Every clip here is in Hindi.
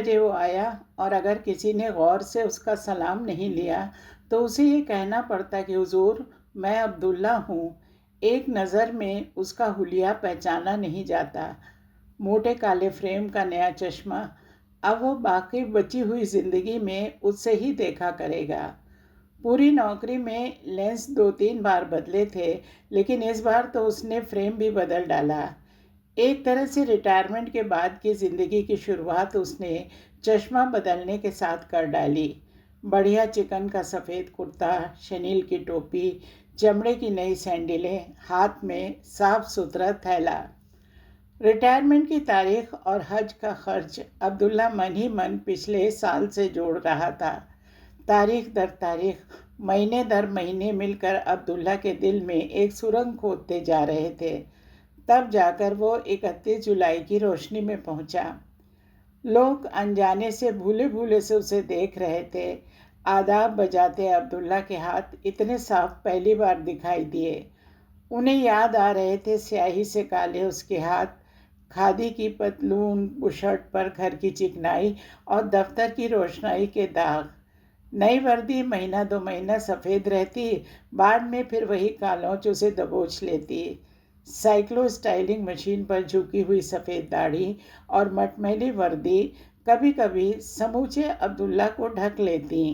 बजे वो आया और अगर किसी ने गौर से उसका सलाम नहीं लिया तो उसे ये कहना पड़ता कि हुजूर, मैं अब्दुल्ला हूँ। एक नज़र में उसका हुलिया पहचाना नहीं जाता। मोटे काले फ्रेम का नया चश्मा अब वो बाकी बची हुई ज़िंदगी में उससे ही देखा करेगा। पूरी नौकरी में लेंस 2-3 बार बदले थे, लेकिन इस बार तो उसने फ्रेम भी बदल डाला। एक तरह से रिटायरमेंट के बाद की ज़िंदगी की शुरुआत उसने चश्मा बदलने के साथ कर डाली। बढ़िया चिकन का सफ़ेद कुर्ता, शनील की टोपी, चमड़े की नई सैंडलें, हाथ में साफ सुथरा थैला। रिटायरमेंट की तारीख और हज का खर्च अब्दुल्ला मन ही मन पिछले साल से जोड़ रहा था। तारीख दर तारीख, महीने दर महीने मिलकर अब्दुल्ला के दिल में एक सुरंग खोदते जा रहे थे। तब जाकर वो 31 जुलाई की रोशनी में पहुंचा। लोग अनजाने से भूले भूले से उसे देख रहे थे। आदाब बजाते अब्दुल्ला के हाथ इतने साफ पहली बार दिखाई दिए। उन्हें याद आ रहे थे स्याही से काले उसके हाथ, खादी की पतलून, बुशर्ट पर घर की चिकनाई और दफ्तर की रोशनाई के दाग। नई वर्दी महीना 2 महीना सफ़ेद रहती, बाद में फिर वही कालौच उसे दबोच लेती। साइक्लो स्टाइलिंग मशीन पर झुकी हुई सफ़ेद दाढ़ी और मटमैली वर्दी कभी कभी समूचे अब्दुल्ला को ढक लेती।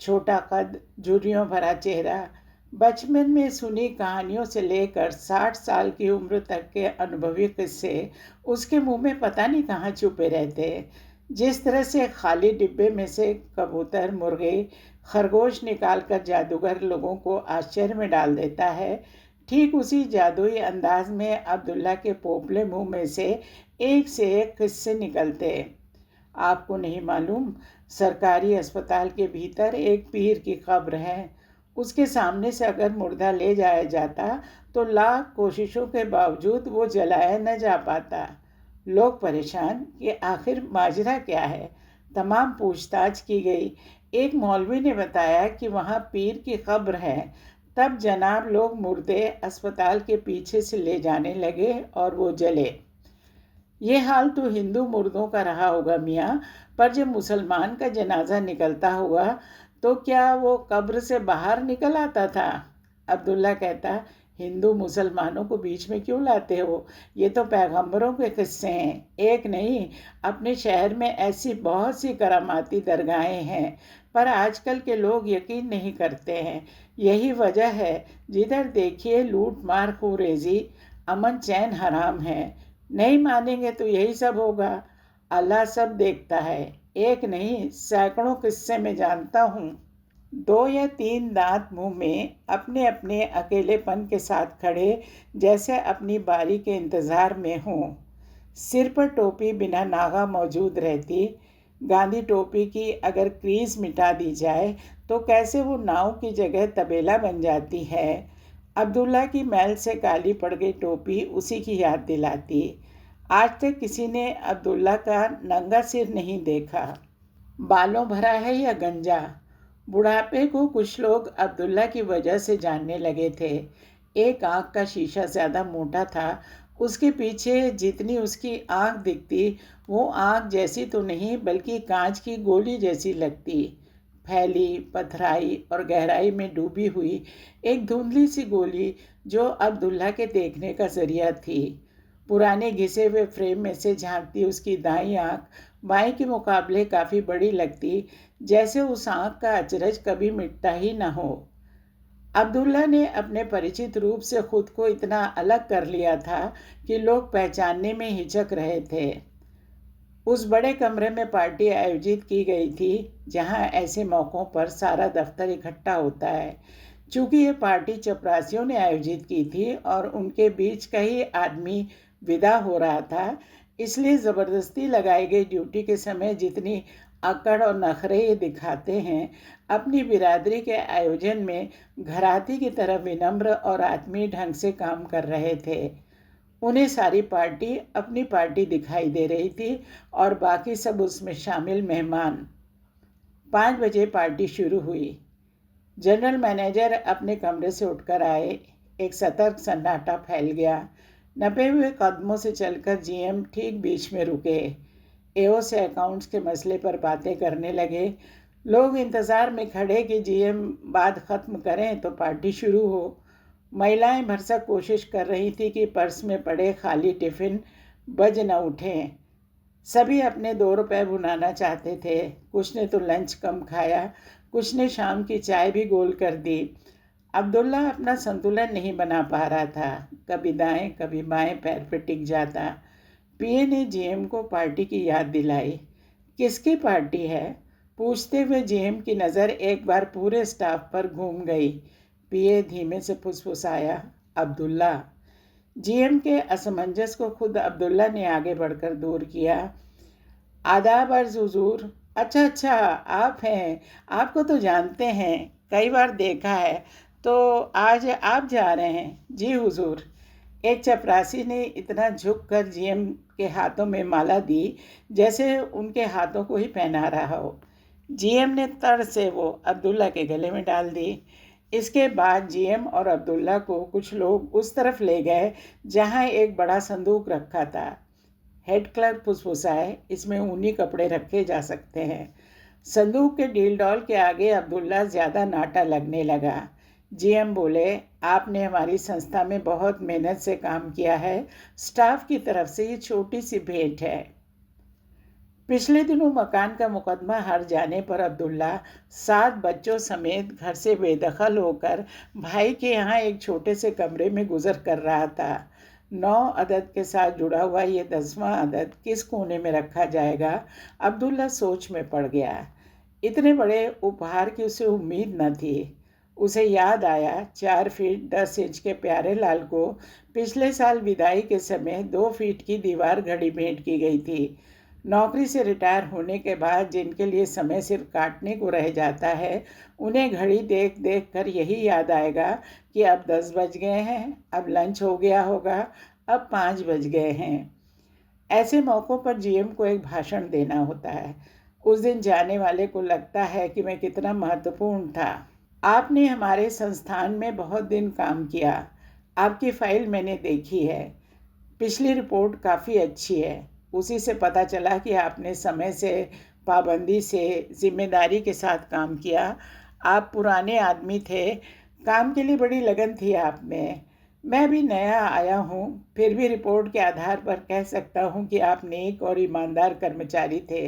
छोटा कद, झुर्रियों भरा चेहरा, बचपन में सुनी कहानियों से लेकर 60 साल की उम्र तक के अनुभवी किस्से उसके मुंह में पता नहीं कहाँ छुपे रहते। जिस तरह से खाली डिब्बे में से कबूतर, मुर्गे, खरगोश निकालकर जादूगर लोगों को आश्चर्य में डाल देता है, ठीक उसी जादुई अंदाज में अब्दुल्ला के पोपले मुंह में से एक किस्से निकलते। आपको नहीं मालूम, सरकारी अस्पताल के भीतर एक पीर की कब्र है। उसके सामने से अगर मुर्दा ले जाया जाता तो लाख कोशिशों के बावजूद वो जलाया न जा पाता। लोग परेशान कि आखिर माजरा क्या है। तमाम पूछताछ की गई। एक मौलवी ने बताया कि वहाँ पीर की कब्र है। तब जनाब लोग मुर्दे अस्पताल के पीछे से ले जाने लगे और वो जले। ये हाल तो हिंदू मुर्दों का रहा होगा मियाँ, पर जब मुसलमान का जनाजा निकलता हुआ तो क्या वो कब्र से बाहर निकल आता था? अब्दुल्ला कहता, हिंदू मुसलमानों को बीच में क्यों लाते हो? ये तो पैगंबरों के किस्से हैं। एक नहीं, अपने शहर में ऐसी बहुत सी करामाती दरगाहें हैं, पर आजकल के लोग यकीन नहीं करते हैं। यही वजह है, जिधर देखिए लूट मार खूरेजी, अमन चैन हराम है। नहीं मानेंगे तो यही सब होगा। अल्लाह सब देखता है। एक नहीं, सैकड़ों किस्से में जानता हूँ। 2 या 3 दांत मुंह में अपने अपने अकेलेपन के साथ खड़े, जैसे अपनी बारी के इंतज़ार में हों। सिर पर टोपी बिना नागा मौजूद रहती। गांधी टोपी की अगर क्रीज मिटा दी जाए तो कैसे वो नाव की जगह तबेला बन जाती है। अब्दुल्ला की मैल से काली पड़ गई टोपी उसी की याद दिलाती। आज तक किसी ने अब्दुल्ला का नंगा सिर नहीं देखा। बालों भरा है या गंजा। बुढ़ापे को कुछ लोग अब्दुल्ला की वजह से जानने लगे थे। एक आँख का शीशा ज़्यादा मोटा था। उसके पीछे जितनी उसकी आँख दिखती, वो आँख जैसी तो नहीं बल्कि कांच की गोली जैसी लगती। फैली, पथराई और गहराई में डूबी हुई एक धुंधली सी गोली जो अब्दुल्ला के देखने का जरिया थी। पुराने घिसे हुए फ्रेम में से झांकती उसकी दाईं आँख बाएं के मुकाबले काफ़ी बड़ी लगती, जैसे उस आँख का अचरज कभी मिटता ही न हो। अब्दुल्ला ने अपने परिचित रूप से खुद को इतना अलग कर लिया था कि लोग पहचानने में हिचक रहे थे। उस बड़े कमरे में पार्टी आयोजित की गई थी जहां ऐसे मौक़ों पर सारा दफ्तर इकट्ठा होता है। चूँकि ये पार्टी चपरासियों ने आयोजित की थी और उनके बीच का ही आदमी विदा हो रहा था, इसलिए ज़बरदस्ती लगाई गई ड्यूटी के समय जितनी अकड़ और नखरे ये दिखाते हैं, अपनी बिरादरी के आयोजन में घराती की तरह विनम्र और आत्मीय ढंग से काम कर रहे थे। उन्हें सारी पार्टी अपनी पार्टी दिखाई दे रही थी और बाकी सब उसमें शामिल मेहमान। 5 बजे पार्टी शुरू हुई। जनरल मैनेजर अपने कमरे से उठकर आए। एक सतर्क सन्नाटा फैल गया। नपे हुए कदमों से चलकर जीएम ठीक बीच में रुके। एओ से अकाउंट्स के मसले पर बातें करने लगे। लोग इंतज़ार में खड़े कि जीएम बात ख़त्म करें तो पार्टी शुरू हो। महिलाएं भरसक कोशिश कर रही थी कि पर्स में पड़े खाली टिफ़िन बज न उठें। सभी अपने 2 रुपए भुनाना चाहते थे। कुछ ने तो लंच कम खाया, कुछ ने शाम की चाय भी गोल कर दी। अब्दुल्ला अपना संतुलन नहीं बना पा रहा था। कभी दाएं कभी बाएं पैर पर टिक जाता। पीए ने जीएम को पार्टी की याद दिलाई। किसकी पार्टी है? पूछते हुए जीएम की नज़र एक बार पूरे स्टाफ पर घूम गई। पीए धीमे से फुसफुसाया, अब्दुल्ला। जीएम के असमंजस को खुद अब्दुल्ला ने आगे बढ़कर दूर किया। आदाब अर्ज़ हुजूर। अच्छा अच्छा, आप हैं। आपको तो जानते हैं, कई बार देखा है। तो आज आप जा रहे हैं? जी हुजूर। एक चपरासी ने इतना झुककर जीएम के हाथों में माला दी जैसे उनके हाथों को ही पहना रहा हो। जीएम ने तड़ से वो अब्दुल्ला के गले में डाल दी। इसके बाद जीएम और अब्दुल्ला को कुछ लोग उस तरफ ले गए जहां एक बड़ा संदूक रखा था। हेड क्लर्क फुसफुसाए, इसमें ऊनी कपड़े रखे जा सकते हैं। संदूक के डील डॉल के आगे अब्दुल्ला ज़्यादा नाटा लगने लगा। जीएम बोले, आपने हमारी संस्था में बहुत मेहनत से काम किया है। स्टाफ की तरफ से ये छोटी सी भेंट है। पिछले दिनों मकान का मुकदमा हार जाने पर अब्दुल्ला 7 बच्चों समेत घर से बेदखल होकर भाई के यहाँ एक छोटे से कमरे में गुजर कर रहा था। 9 अदद के साथ जुड़ा हुआ ये 10वां अदद किस कोने में रखा जाएगा? अब्दुल्ला सोच में पड़ गया। इतने बड़े उपहार की उसे उम्मीद न थी। उसे याद आया 4 फीट 10 इंच के प्यारे लाल को पिछले साल विदाई के समय 2 फीट की दीवार घड़ी भेंट की गई थी। नौकरी से रिटायर होने के बाद जिनके लिए समय सिर्फ काटने को रह जाता है, उन्हें घड़ी देख देख कर यही याद आएगा कि अब 10 बज गए हैं, अब लंच हो गया होगा, अब 5 बज गए हैं। ऐसे मौक़ों पर जीएम को एक भाषण देना होता है। उस दिन जाने वाले को लगता है कि मैं कितना महत्वपूर्ण था। आपने हमारे संस्थान में बहुत दिन काम किया। आपकी फ़ाइल मैंने देखी है। पिछली रिपोर्ट काफ़ी अच्छी है। उसी से पता चला कि आपने समय से, पाबंदी से, जिम्मेदारी के साथ काम किया। आप पुराने आदमी थे, काम के लिए बड़ी लगन थी आप में। मैं भी नया आया हूँ, फिर भी रिपोर्ट के आधार पर कह सकता हूँ कि आप नेक और ईमानदार कर्मचारी थे।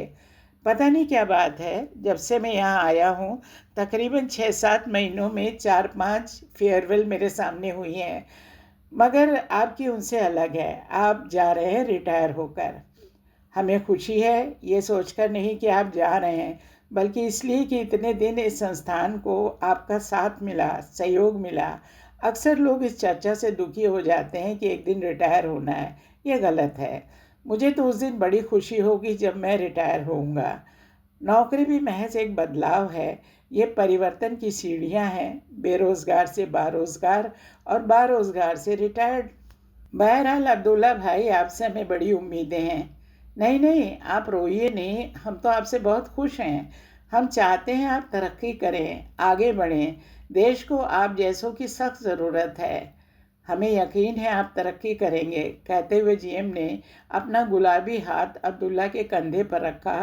पता नहीं क्या बात है, जब से मैं यहाँ आया हूँ तकरीबन 6-7 महीनों में 4-5 फेयरवेल मेरे सामने हुई हैं, मगर आपकी उनसे अलग है। आप जा रहे हैं रिटायर होकर। हमें खुशी है ये सोचकर नहीं कि आप जा रहे हैं, बल्कि इसलिए कि इतने दिन इस संस्थान को आपका साथ मिला, सहयोग मिला। अक्सर लोग इस चर्चा से दुखी हो जाते हैं कि एक दिन रिटायर होना है। ये गलत है। मुझे तो उस दिन बड़ी खुशी होगी जब मैं रिटायर होऊंगा। नौकरी भी महज एक बदलाव है। ये परिवर्तन की सीढ़ियां हैं, बेरोज़गार से बारोज़गार और बारोज़गार से रिटायर्ड। बहरहाल अब्दुल्ला भाई, आपसे हमें बड़ी उम्मीदें हैं। नहीं नहीं, आप रोइए नहीं, हम तो आपसे बहुत खुश हैं। हम चाहते हैं आप तरक्की करें, आगे बढ़ें। देश को आप जैसों की सख्त ज़रूरत है। हमें यकीन है आप तरक्की करेंगे। कहते हुए जीएम ने अपना गुलाबी हाथ अब्दुल्ला के कंधे पर रखा।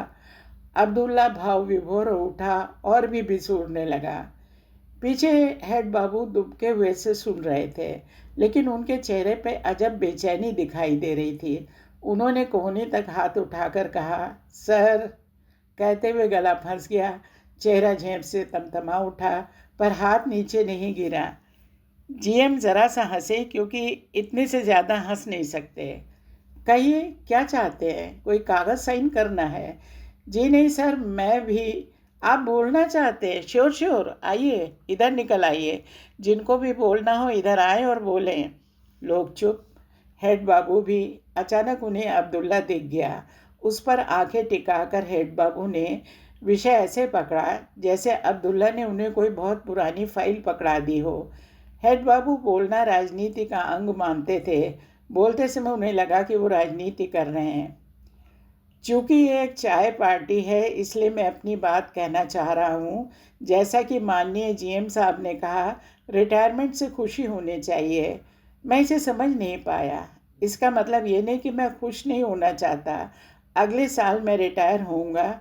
अब्दुल्ला भाव विभोर हो उठा और भी बिसूरने लगा। पीछे हेड बाबू दुबके हुए से सुन रहे थे, लेकिन उनके चेहरे पे अजब बेचैनी दिखाई दे रही थी। उन्होंने कोहनी तक हाथ उठाकर कहा, सर। कहते हुए गला फंस गया। चेहरा झेप से तमतमा उठा, पर हाथ नीचे नहीं गिरा। जीएम ज़रा सा हंसे, क्योंकि इतने से ज़्यादा हंस नहीं सकते। कहिए, क्या चाहते हैं? कोई कागज़ साइन करना है? जी नहीं सर, मैं भी। आप बोलना चाहते हैं? श्योर श्योर, आइए, इधर निकल आइए। जिनको भी बोलना हो इधर आए और बोलें। लोग चुप। हेड बाबू भी। अचानक उन्हें अब्दुल्ला दिख गया। उस पर आंखें टिकाकर हेड बाबू ने विषय ऐसे पकड़ा जैसे अब्दुल्ला ने उन्हें कोई बहुत पुरानी फाइल पकड़ा दी हो। हेड बाबू बोलना राजनीति का अंग मानते थे। बोलते समय उन्हें लगा कि वो राजनीति कर रहे हैं। चूँकि ये एक चाय पार्टी है, इसलिए मैं अपनी बात कहना चाह रहा हूँ। जैसा कि माननीय जीएम साहब ने कहा, रिटायरमेंट से खुशी होनी चाहिए। मैं इसे समझ नहीं पाया। इसका मतलब ये नहीं कि मैं खुश नहीं होना चाहता। अगले साल मैं रिटायर होऊंगा।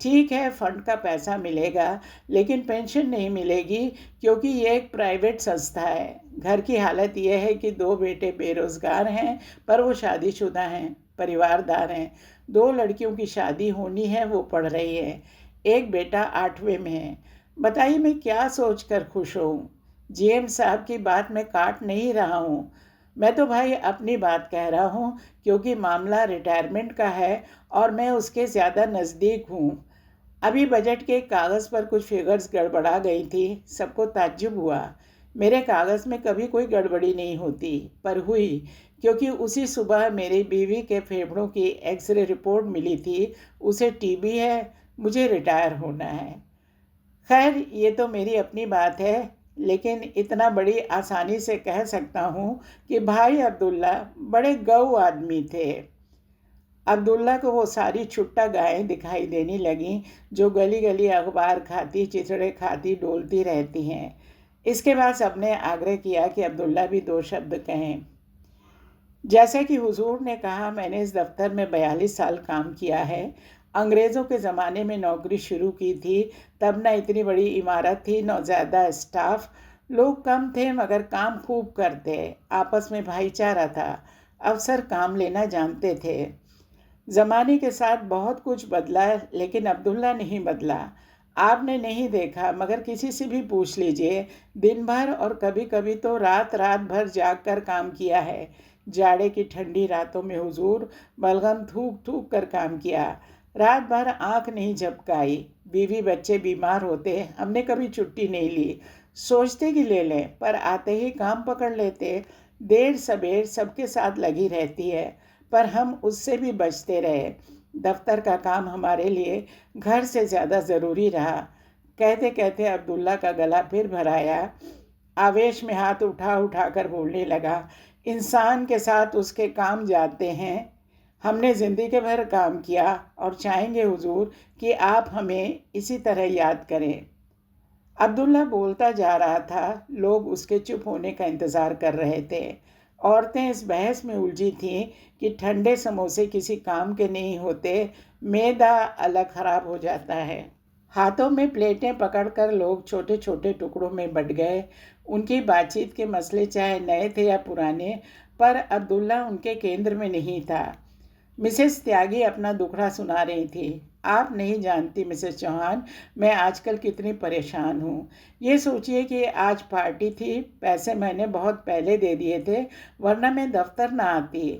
ठीक है, फंड का पैसा मिलेगा, लेकिन पेंशन नहीं मिलेगी क्योंकि ये एक प्राइवेट संस्था है। घर की हालत यह है कि 2 बेटे बेरोजगार हैं, पर वो शादीशुदा हैं, परिवारदार हैं। 2 लड़कियों की शादी होनी है, वो पढ़ रही है। एक बेटा 8वें में है। बताइए मैं क्या सोचकर खुश हूँ? जीएम साहब की बात मैं काट नहीं रहा हूँ। मैं तो भाई अपनी बात कह रहा हूँ, क्योंकि मामला रिटायरमेंट का है और मैं उसके ज़्यादा नज़दीक हूँ। अभी बजट के कागज़ पर कुछ फिगर्स गड़बड़ा गई थी। सबको ताज्जुब हुआ। मेरे कागज़ में कभी कोई गड़बड़ी नहीं होती, पर हुई, क्योंकि उसी सुबह मेरी बीवी के फेफड़ों की एक्सरे रिपोर्ट मिली थी। उसे टीबी है, मुझे रिटायर होना है। खैर, ये तो मेरी अपनी बात है, लेकिन इतना बड़ी आसानी से कह सकता हूँ कि भाई अब्दुल्ला बड़े गऊ आदमी थे। अब्दुल्ला को वो सारी छुट्टा गायें दिखाई देने लगीं जो गली गली अखबार खाती, चिथड़े खाती, डोलती रहती हैं। इसके बाद सबने आग्रह किया कि अब्दुल्ला भी 2 शब्द कहें। जैसा कि हुजूर ने कहा, मैंने इस दफ्तर में 42 साल काम किया है। अंग्रेज़ों के ज़माने में नौकरी शुरू की थी, तब न इतनी बड़ी इमारत थी, न ज़्यादा स्टाफ। लोग कम थे मगर काम खूब करते, आपस में भाईचारा था। अफसर काम लेना जानते थे। ज़माने के साथ बहुत कुछ बदला, लेकिन अब्दुल्ला नहीं बदला। आपने नहीं देखा, मगर किसी से भी पूछ लीजिए। दिन भर और कभी कभी तो रात रात भर जाग कर काम किया है। जाड़े की ठंडी रातों में हुजूर बलगम थूक थूक कर काम किया। रात भर आंख नहीं झपकाई। बीवी बच्चे बीमार होते, हमने कभी छुट्टी नहीं ली। सोचते कि ले लें, पर आते ही काम पकड़ लेते। देर सबेर सबके साथ लगी रहती है, पर हम उससे भी बचते रहे। दफ्तर का काम हमारे लिए घर से ज़्यादा ज़रूरी रहा। कहते कहते अब्दुल्ला का गला फिर भराया। आवेश में हाथ उठा उठा कर बोलने लगा, इंसान के साथ उसके काम जाते हैं। हमने ज़िंदगी भर काम किया और चाहेंगे हुजूर कि आप हमें इसी तरह याद करें। अब्दुल्ला बोलता जा रहा था। लोग उसके चुप होने का इंतज़ार कर रहे थे। औरतें इस बहस में उलझी थीं कि ठंडे समोसे किसी काम के नहीं होते, मैदा अलग खराब हो जाता है। हाथों में प्लेटें पकड़कर लोग छोटे छोटे टुकड़ों में बंट गए। उनकी बातचीत के मसले चाहे नए थे या पुराने, पर अब्दुल्ला उनके केंद्र में नहीं था। मिसेस त्यागी अपना दुखड़ा सुना रही थी। आप नहीं जानती मिसेस चौहान, मैं आजकल कितनी परेशान हूँ। ये सोचिए कि आज पार्टी थी, पैसे मैंने बहुत पहले दे दिए थे, वरना मैं दफ्तर ना आती।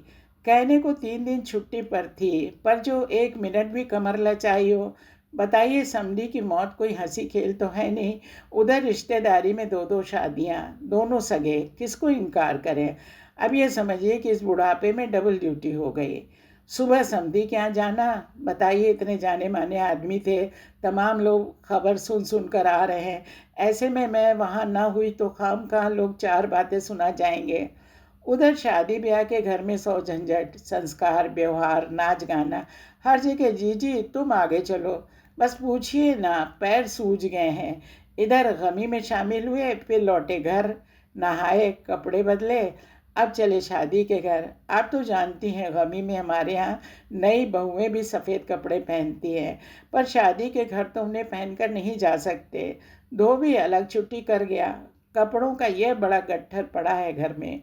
कहने को 3 दिन छुट्टी पर थी, पर जो 1 मिनट भी कमर लचाई हो। बताइए, समधी की मौत कोई हंसी खेल तो है नहीं। उधर रिश्तेदारी में 2-2 शादियाँ, दोनों सगे, किसको इनकार करें। अब ये समझिए कि इस बुढ़ापे में डबल ड्यूटी हो गई। सुबह समधी के यहाँ जाना, बताइए, इतने जाने माने आदमी थे, तमाम लोग खबर सुन सुन कर आ रहे हैं। ऐसे में मैं वहाँ ना हुई तो खामखा लोग 4 बातें सुना जाएंगे। उधर शादी ब्याह के घर में 100 झंझट, संस्कार, व्यवहार, नाच गाना, हर जगह जी जी तुम आगे चलो। बस पूछिए ना, पैर सूज गए हैं। इधर गमी में शामिल हुए, फिर लौटे घर, नहाए, कपड़े बदले, अब चले शादी के घर। आप तो जानती हैं, गमी में हमारे यहाँ नई बहुएं भी सफ़ेद कपड़े पहनती हैं, पर शादी के घर तो उन्हें पहनकर नहीं जा सकते। धोबी अलग छुट्टी कर गया। कपड़ों का यह बड़ा गट्ठर पड़ा है घर में।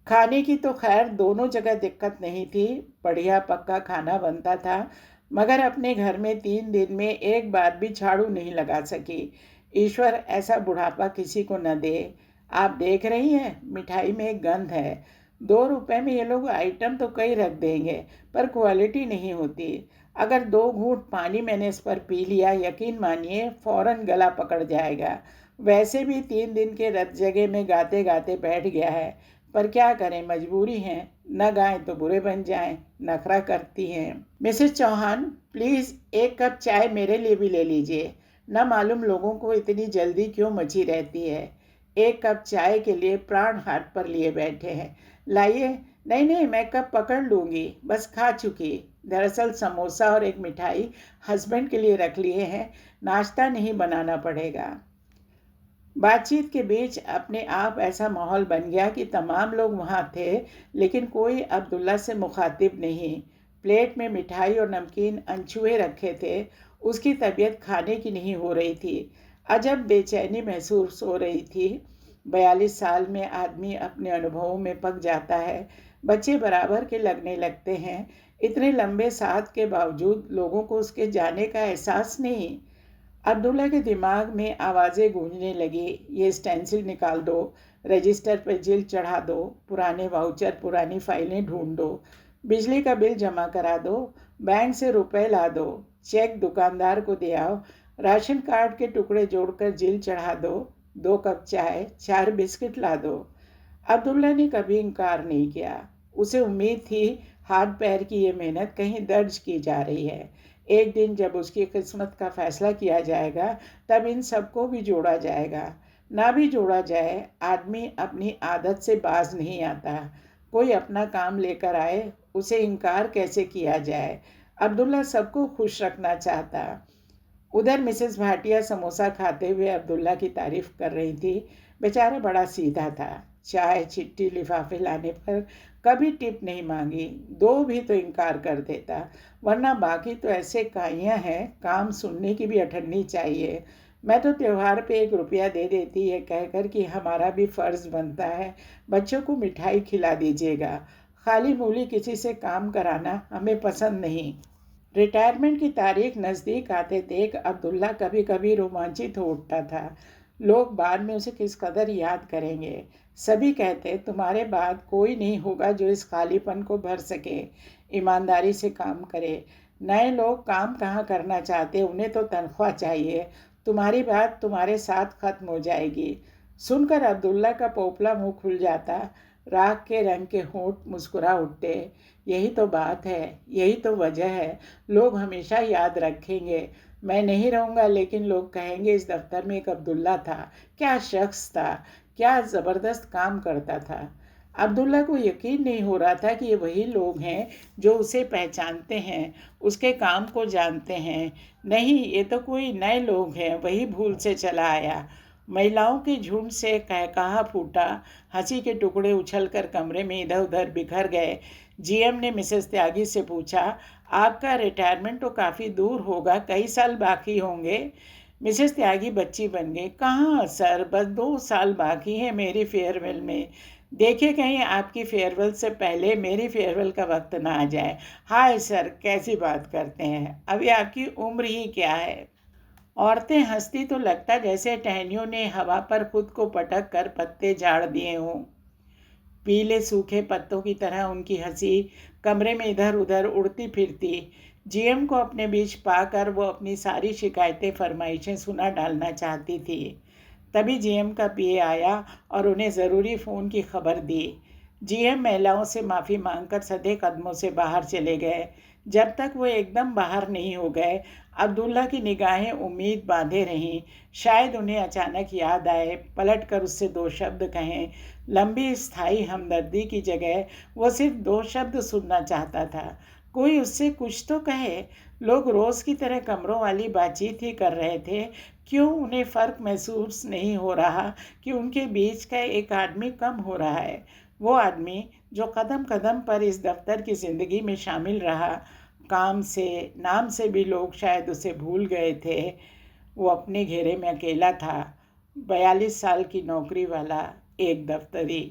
खाने की तो खैर दोनों जगह दिक्कत नहीं थी, बढ़िया पक्का खाना बनता था, मगर अपने घर में 3 दिन में एक बार भी झाड़ू नहीं लगा सकी। ईश्वर ऐसा बुढ़ापा किसी को न दे। आप देख रही हैं, मिठाई में एक गंध है। 2 रुपए में ये लोग आइटम तो कई रख देंगे, पर क्वालिटी नहीं होती। अगर 2 घूंट पानी मैंने इस पर पी लिया, यकीन मानिए फौरन गला पकड़ जाएगा। वैसे भी 3 दिन के रत जगह में गाते गाते बैठ गया है, पर क्या करें, मजबूरी है। न गाएं तो बुरे बन जाएं, नखरा करती हैं। मिसेस चौहान, प्लीज़ 1 कप चाय मेरे लिए भी ले लीजिए। न मालूम लोगों को इतनी जल्दी क्यों मची रहती है। 1 कप चाय के लिए प्राण हाथ पर लिए बैठे हैं। लाइए। नहीं नहीं, मैं कप पकड़ लूँगी, बस खा चुकी। दरअसल समोसा और एक मिठाई हस्बैंड के लिए रख लिए हैं, नाश्ता नहीं बनाना पड़ेगा। बातचीत के बीच अपने आप ऐसा माहौल बन गया कि तमाम लोग वहाँ थे, लेकिन कोई अब्दुल्ला से मुखातिब नहीं। प्लेट में मिठाई और नमकीन अनछुए रखे थे। उसकी तबीयत खाने की नहीं हो रही थी। अजब बेचैनी महसूस हो रही थी। 42 साल में आदमी अपने अनुभवों में पक जाता है। बच्चे बराबर के लगने लगते हैं। इतने लंबे साथ के बावजूद लोगों को उसके जाने का एहसास नहीं। अब्दुल्ला के दिमाग में आवाज़ें गूंजने लगी। ये स्टेंसिल निकाल दो, रजिस्टर पर जिल्द चढ़ा दो, पुराने वाउचर पुरानी फाइलें ढूंढ दो, बिजली का बिल जमा करा दो, बैंक से रुपए ला दो, चेक दुकानदार को दे आओ, राशन कार्ड के टुकड़े जोड़कर जिल्द चढ़ा दो, 2 कप चाय, 4 बिस्किट ला दो। अब्दुल्ला ने कभी इनकार नहीं किया। उसे उम्मीद थी हाथ पैर की ये मेहनत कहीं दर्ज की जा रही है। एक दिन जब उसकी किस्मत का फैसला किया जाएगा तब इन सबको भी जोड़ा जाएगा। ना भी जोड़ा जाए, आदमी अपनी आदत से बाज नहीं आता। कोई अपना काम लेकर आए, उसे इनकार कैसे किया जाए। अब्दुल्ला सबको खुश रखना चाहता। उधर मिसेस भाटिया समोसा खाते हुए अब्दुल्ला की तारीफ कर रही थी। बेचारा बड़ा सीधा था। चाय चिट्ठी लिफाफे लाने पर कभी टिप नहीं मांगी। 2 भी तो इनकार कर देता, वरना बाकी तो ऐसे काइयाँ हैं, काम सुनने की भी अठन्नी चाहिए। मैं तो त्योहार पे 1 रुपया दे देती है कहकर कि हमारा भी फ़र्ज़ बनता है, बच्चों को मिठाई खिला दीजिएगा। खाली मूली किसी से काम कराना हमें पसंद नहीं। रिटायरमेंट की तारीख नज़दीक आते देख अब्दुल्ला कभी कभी रोमांचित हो उठता था। लोग बाद में उसे किस कदर याद करेंगे। सभी कहते तुम्हारे बाद कोई नहीं होगा जो इस खालीपन को भर सके, ईमानदारी से काम करे। नए लोग काम कहाँ करना चाहते, उन्हें तो तनख्वाह चाहिए। तुम्हारी बात तुम्हारे साथ खत्म हो जाएगी। सुनकर अब्दुल्ला का पोपला मुंह खुल जाता। राख के रंग के होंठ मुस्कुरा उठते। यही तो बात है, यही तो वजह है। लोग हमेशा याद रखेंगे। मैं नहीं रहूँगा लेकिन लोग कहेंगे इस दफ्तर में एक अब्दुल्ला था। क्या शख्स था, क्या ज़बरदस्त काम करता था। अब्दुल्ला को यकीन नहीं हो रहा था कि ये वही लोग हैं जो उसे पहचानते हैं, उसके काम को जानते हैं। नहीं, ये तो कोई नए लोग हैं, वही भूल से चला आया। महिलाओं के झुंड से कहकहा फूटा। हंसी के टुकड़े उछलकर कमरे में इधर उधर बिखर गए। जीएम ने मिसेस त्यागी से पूछा, आपका रिटायरमेंट तो काफ़ी दूर होगा, कई साल बाकी होंगे। मिसेस त्यागी बच्ची बन गई। कहाँ सर, बस 2 साल बाकी हैं मेरी फेयरवेल में। देखिए कहीं आपकी फेयरवेल से पहले मेरी फेयरवेल का वक्त ना आ जाए। हाय सर, कैसी बात करते हैं, अभी आपकी उम्र ही क्या है। औरतें हंसती तो लगता जैसे टहनियों ने हवा पर खुद को पटक कर पत्ते झाड़ दिए हों। पीले सूखे पत्तों की तरह उनकी हंसी कमरे में इधर उधर उड़ती फिरती। जीएम को अपने बीच पाकर वो अपनी सारी शिकायतें फरमाइशें सुना डालना चाहती थी। तभी जीएम का पीए आया और उन्हें ज़रूरी फ़ोन की खबर दी। जीएम महिलाओं से माफ़ी मांगकर सधे कदमों से बाहर चले गए। जब तक वो एकदम बाहर नहीं हो गए, अब्दुल्ला की निगाहें उम्मीद बांधे रहीं। शायद उन्हें अचानक याद आए, पलट कर उससे 2 शब्द कहें। लंबी स्थायी हमदर्दी की जगह वो सिर्फ 2 शब्द सुनना चाहता था। कोई उससे कुछ तो कहे। लोग रोज़ की तरह कमरों वाली बातचीत ही कर रहे थे। क्यों उन्हें फ़र्क महसूस नहीं हो रहा कि उनके बीच का एक आदमी कम हो रहा है। वो आदमी जो कदम कदम पर इस दफ्तर की ज़िंदगी में शामिल रहा। काम से, नाम से भी लोग शायद उसे भूल गए थे। वो अपने घेरे में अकेला था, 42 साल की नौकरी वाला एक दफ्तरी।